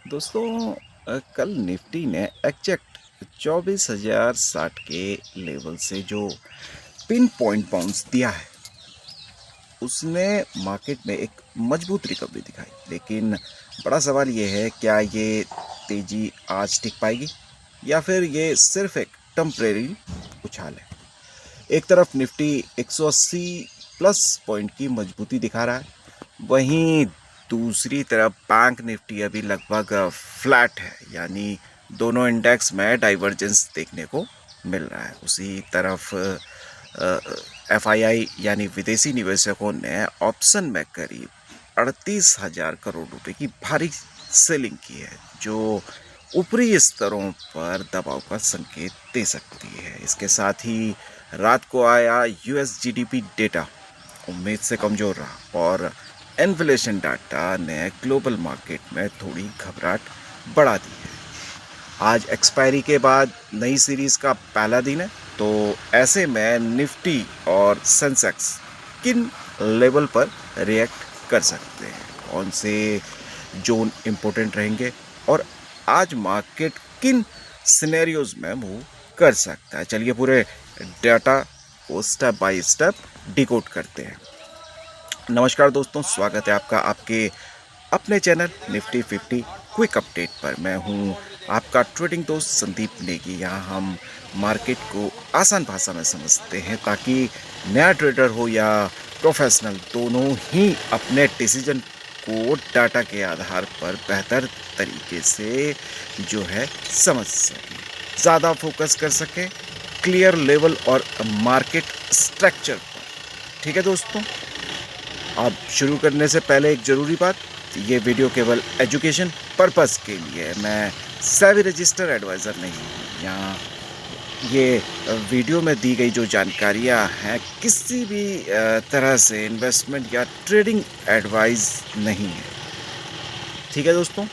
दोस्तों कल निफ्टी ने एग्जैक्ट 24,060 के लेवल से जो पिन पॉइंट बाउंस दिया है उसने मार्केट में एक मजबूत रिकवरी दिखाई। लेकिन बड़ा सवाल ये है, क्या ये तेज़ी आज टिक पाएगी या फिर ये सिर्फ एक टेम्परेरी उछाल है। एक तरफ निफ्टी 180 प्लस पॉइंट की मजबूती दिखा रहा है, वहीं दूसरी तरफ बैंक निफ्टी अभी लगभग फ्लैट है, यानी दोनों इंडेक्स में डाइवर्जेंस देखने को मिल रहा है। उसी तरफ एफआईआई यानी विदेशी निवेशकों ने ऑप्शन में करीब 38,000 करोड़ रुपए की भारी सेलिंग की है, जो ऊपरी स्तरों पर दबाव का संकेत दे सकती है। इसके साथ ही रात को आया यूएस जीडीपी डेटा उम्मीद से कमज़ोर रहा और इन्फ्लेशन डाटा ने ग्लोबल मार्केट में थोड़ी घबराहट बढ़ा दी है। आज एक्सपायरी के बाद नई सीरीज़ का पहला दिन है, तो ऐसे में निफ्टी और सेंसेक्स किन लेवल पर रिएक्ट कर सकते हैं, कौन से जोन इम्पोर्टेंट रहेंगे और आज मार्केट किन सिनेरियोज में मूव कर सकता है। चलिए पूरे डाटा को स्टेप बाय स्टेप डिकोड करते हैं। नमस्कार दोस्तों, स्वागत है आपका आपके अपने चैनल निफ्टी 50 क्विक अपडेट पर। मैं हूं आपका ट्रेडिंग दोस्त संदीप नेगी। यहाँ हम मार्केट को आसान भाषा में समझते हैं ताकि नया ट्रेडर हो या प्रोफेशनल, दोनों ही अपने डिसीजन को डाटा के आधार पर बेहतर तरीके से जो है समझ सकें, ज़्यादा फोकस कर सकें क्लियर लेवल और मार्केट स्ट्रक्चर पर। ठीक है दोस्तों, अब शुरू करने से पहले एक ज़रूरी बात, ये वीडियो केवल एजुकेशन पर्पस के लिए है। मैं सेबी रजिस्टर एडवाइज़र नहीं हूँ। यहाँ ये वीडियो में दी गई जो जानकारियाँ हैं किसी भी तरह से इन्वेस्टमेंट या ट्रेडिंग एडवाइस नहीं है। ठीक है दोस्तों,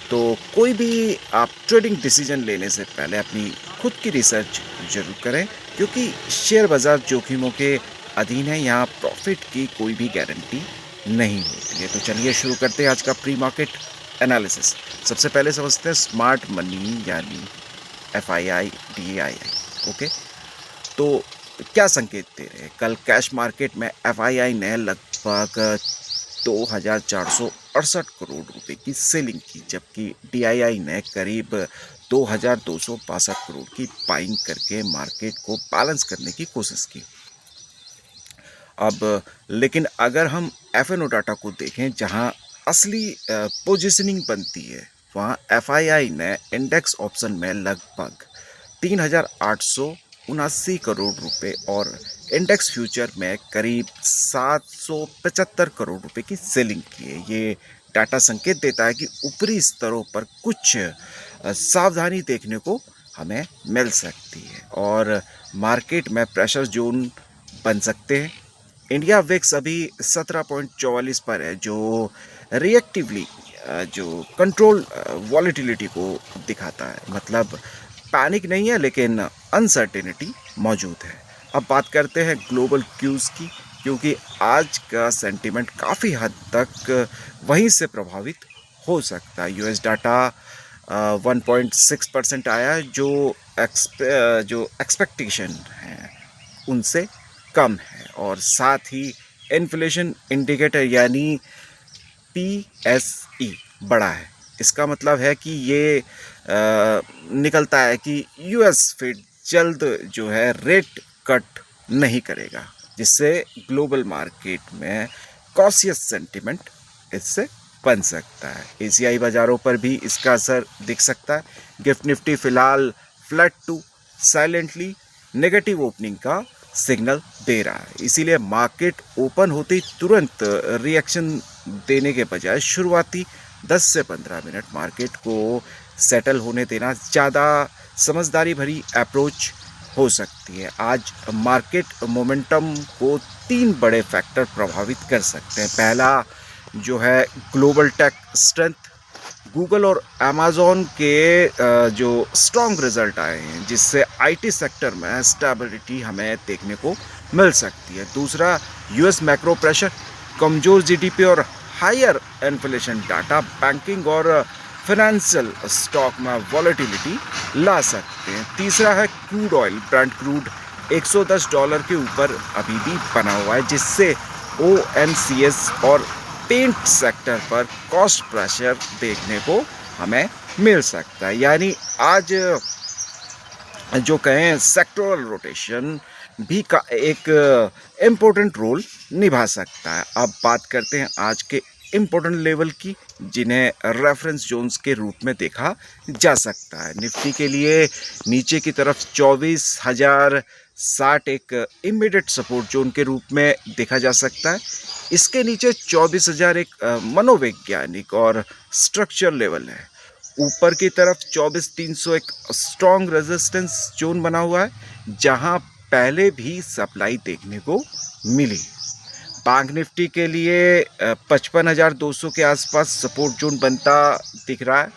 तो कोई भी आप ट्रेडिंग डिसीजन लेने से पहले अपनी खुद की रिसर्च जरूर करें, क्योंकि शेयर बाज़ार जोखिमों के अधीन है। यहाँ प्रॉफिट की कोई भी गारंटी नहीं होती है। तो चलिए शुरू करते हैं आज का प्री मार्केट एनालिसिस। सबसे पहले समझते हैं स्मार्ट मनी यानी एफआईआई डीआईआई। ओके, तो क्या संकेत दे रहे हैं? कल कैश मार्केट में एफआईआई ने लगभग 2,468 करोड़ रुपए की सेलिंग की, जबकि डीआईआई ने करीब 2,262 करोड़ की बाइंग करके मार्केट को बैलेंस करने की कोशिश की। अब लेकिन अगर हम एफएनओ डाटा को देखें, जहां असली पोजीशनिंग बनती है, वहां एफआईआई ने इंडेक्स ऑप्शन में लगभग 3,879 करोड़ रुपए और इंडेक्स फ्यूचर में करीब 775 करोड़ रुपए की सेलिंग की है। ये डाटा संकेत देता है कि ऊपरी स्तरों पर कुछ सावधानी देखने को हमें मिल सकती है और मार्केट में प्रेशर जोन बन सकते हैं। इंडिया विक्स अभी 17.44 पर है, जो रिएक्टिवली जो कंट्रोल वॉलेटिलिटी को दिखाता है। मतलब पैनिक नहीं है, लेकिन अनसर्टेनिटी मौजूद है। अब बात करते हैं ग्लोबल क्यूज़ की, क्योंकि आज का सेंटिमेंट काफ़ी हद तक वहीं से प्रभावित हो सकता है। यूएस डाटा 1.6% आया है, जो एक्सपेक्टेशन है उनसे कम है, और साथ ही इन्फ्लेशन इंडिकेटर यानी पीएसई बढ़ा है। इसका मतलब है कि ये निकलता है कि यूएस फेड जल्द जो है रेट कट नहीं करेगा, जिससे ग्लोबल मार्केट में कॉशियस सेंटिमेंट इससे बन सकता है। एशियाई बाज़ारों पर भी इसका असर दिख सकता है। गिफ्ट निफ्टी फिलहाल flat to silently negative opening का सिग्नल दे रहा है, इसीलिए मार्केट ओपन होते ही तुरंत रिएक्शन देने के बजाय शुरुआती 10 से 15 मिनट मार्केट को सेटल होने देना ज़्यादा समझदारी भरी अप्रोच हो सकती है। आज मार्केट मोमेंटम को 3 बड़े फैक्टर प्रभावित कर सकते हैं। पहला जो है ग्लोबल टेक स्ट्रेंथ, गूगल और अमेज़ॉन के जो स्ट्रॉन्ग रिजल्ट आए हैं, जिससे आईटी सेक्टर में स्टेबिलिटी हमें देखने को मिल सकती है। दूसरा यूएस मैक्रो प्रेशर, कमज़ोर जीडीपी और हायर इन्फ्लेशन डाटा बैंकिंग और फाइनेंशियल स्टॉक में वॉलेटिलिटी ला सकते हैं। तीसरा है क्रूड ऑयल, ब्रेंट क्रूड $110 के ऊपर अभी भी बना हुआ है, जिससे OMCS और पेंट सेक्टर पर कॉस्ट प्रेशर देखने को हमें मिल सकता है। यानी आज जो कहें सेक्टोरल रोटेशन भी का एक इम्पोर्टेंट रोल निभा सकता है। अब बात करते हैं आज के इम्पोर्टेंट लेवल की, जिन्हें रेफरेंस जोन्स के रूप में देखा जा सकता है। निफ्टी के लिए नीचे की तरफ 24,060 एक इमीडिएट सपोर्ट जोन के रूप में देखा जा सकता है। इसके नीचे 24,000 एक मनोवैज्ञानिक और स्ट्रक्चर लेवल है। ऊपर की तरफ 24,300 एक स्ट्रॉन्ग रेजिस्टेंस जोन बना हुआ है, जहां पहले भी सप्लाई देखने को मिली। बैंक निफ्टी के लिए 55,200 के आसपास सपोर्ट जोन बनता दिख रहा है।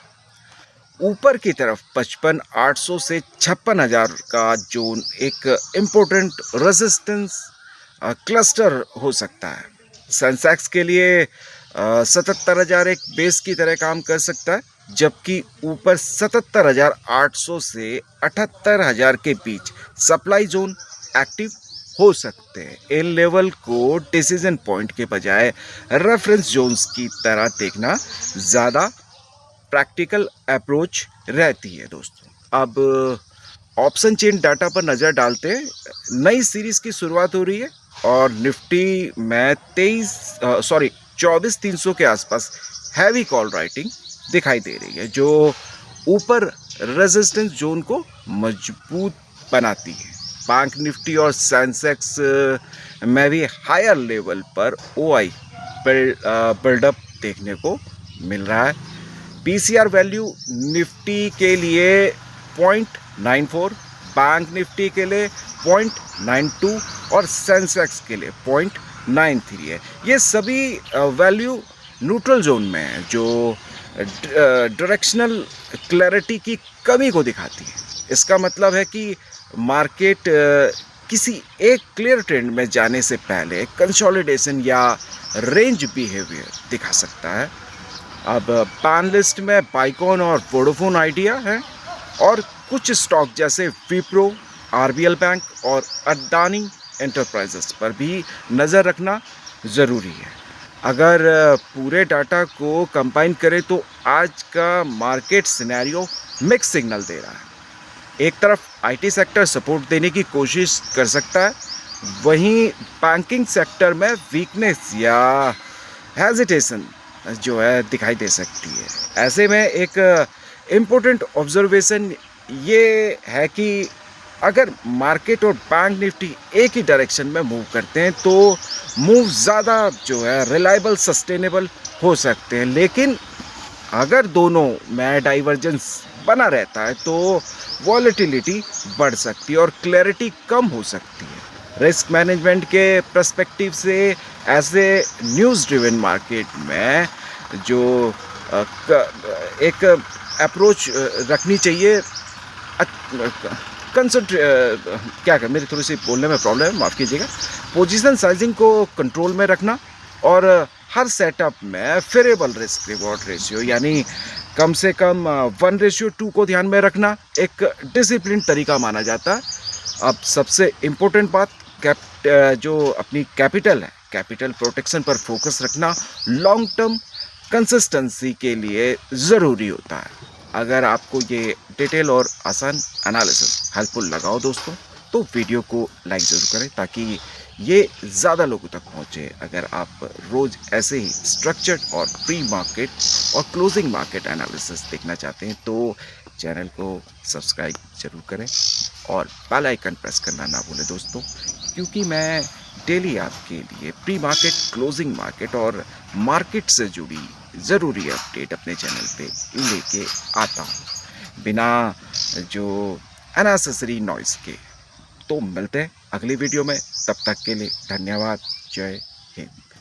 ऊपर की तरफ 55,800 से 56,000 का जोन एक इम्पोर्टेंट रेजिस्टेंस क्लस्टर हो सकता है। सेंसेक्स के लिए 77,000 एक बेस की तरह काम कर सकता है, जबकि ऊपर 77,800 से 78,000 के बीच सप्लाई जोन एक्टिव हो सकते हैं। इन लेवल को डिसीजन पॉइंट के बजाय रेफरेंस जोन्स की तरह देखना ज़्यादा प्रैक्टिकल अप्रोच रहती है दोस्तों। अब ऑप्शन चेन डाटा पर नज़र डालते हैं। नई सीरीज़ की शुरुआत हो रही है और निफ्टी में 24,300 के आसपास हैवी कॉल राइटिंग दिखाई दे रही है, जो ऊपर रेजिस्टेंस जोन को मजबूत बनाती है। बैंक निफ्टी और सेंसेक्स में भी हायर लेवल पर OI बिल्डअप देखने को मिल रहा है। PCR वैल्यू निफ्टी के लिए 0.94, बैंक निफ्टी के लिए 0.92 और सेंसेक्स के लिए 0.93 है। ये सभी वैल्यू न्यूट्रल जोन में है, जो डायरेक्शनल क्लैरिटी की कमी को दिखाती है। इसका मतलब है कि मार्केट किसी एक क्लियर ट्रेंड में जाने से पहले कंसोलिडेशन या रेंज बिहेवियर दिखा सकता है। अब पैन लिस्ट में बाइकॉन और वोडाफोन आइडिया है, और कुछ स्टॉक जैसे विप्रो, RBL बैंक और अडानी एंटरप्राइजेस पर भी नज़र रखना ज़रूरी है। अगर पूरे डाटा को कंबाइन करें तो आज का मार्केट सिनेरियो मिक्स सिग्नल दे रहा है। एक तरफ IT सेक्टर सपोर्ट देने की कोशिश कर सकता है, वहीं बैंकिंग सेक्टर में वीकनेस या हेजिटेशन जो है दिखाई दे सकती है। ऐसे में एक इम्पोर्टेंट ऑब्जर्वेशन ये है कि अगर मार्केट और बैंक निफ्टी एक ही डायरेक्शन में मूव करते हैं तो मूव ज़्यादा जो है रिलायबल, सस्टेनेबल हो सकते हैं। लेकिन अगर दोनों में डाइवर्जेंस बना रहता है तो वॉलेटिलिटी बढ़ सकती है और क्लैरिटी कम हो सकती है। रिस्क मैनेजमेंट के पर्सपेक्टिव से ऐसे न्यूज़ ड्रिवन मार्केट में जो एक अप्रोच रखनी चाहिए, क्या कर, मेरी थोड़ी सी बोलने में प्रॉब्लम है, माफ़ कीजिएगा। पोजीशन साइजिंग को कंट्रोल में रखना और हर सेटअप में फेवरेबल रिस्क रिवॉर्ड रेशियो यानी कम से कम 1:2 को ध्यान में रखना एक डिसिप्लिन तरीका माना जाता है। अब सबसे इम्पोर्टेंट बात, जो अपनी कैपिटल है, कैपिटल प्रोटेक्शन पर फोकस रखना लॉन्ग टर्म कंसिस्टेंसी के लिए ज़रूरी होता है। अगर आपको ये डिटेल और आसान एनालिसिस हेल्पफुल लगा हो दोस्तों, तो वीडियो को लाइक ज़रूर करें ताकि ये ज़्यादा लोगों तक पहुँचे। अगर आप रोज़ ऐसे ही स्ट्रक्चर्ड और प्री मार्केट और क्लोजिंग मार्केट एनालिसिस देखना चाहते हैं तो चैनल को सब्सक्राइब ज़रूर करें और बेल आइकन प्रेस करना ना भूलें दोस्तों, क्योंकि मैं डेली आपके लिए प्री मार्केट, क्लोजिंग मार्केट और मार्केट से जुड़ी ज़रूरी अपडेट अपने चैनल पे लेके आता हूँ बिना जो अननेसेसरी नॉइज़ के। तो मिलते हैं अगली वीडियो में, तब तक के लिए धन्यवाद। जय हिंद।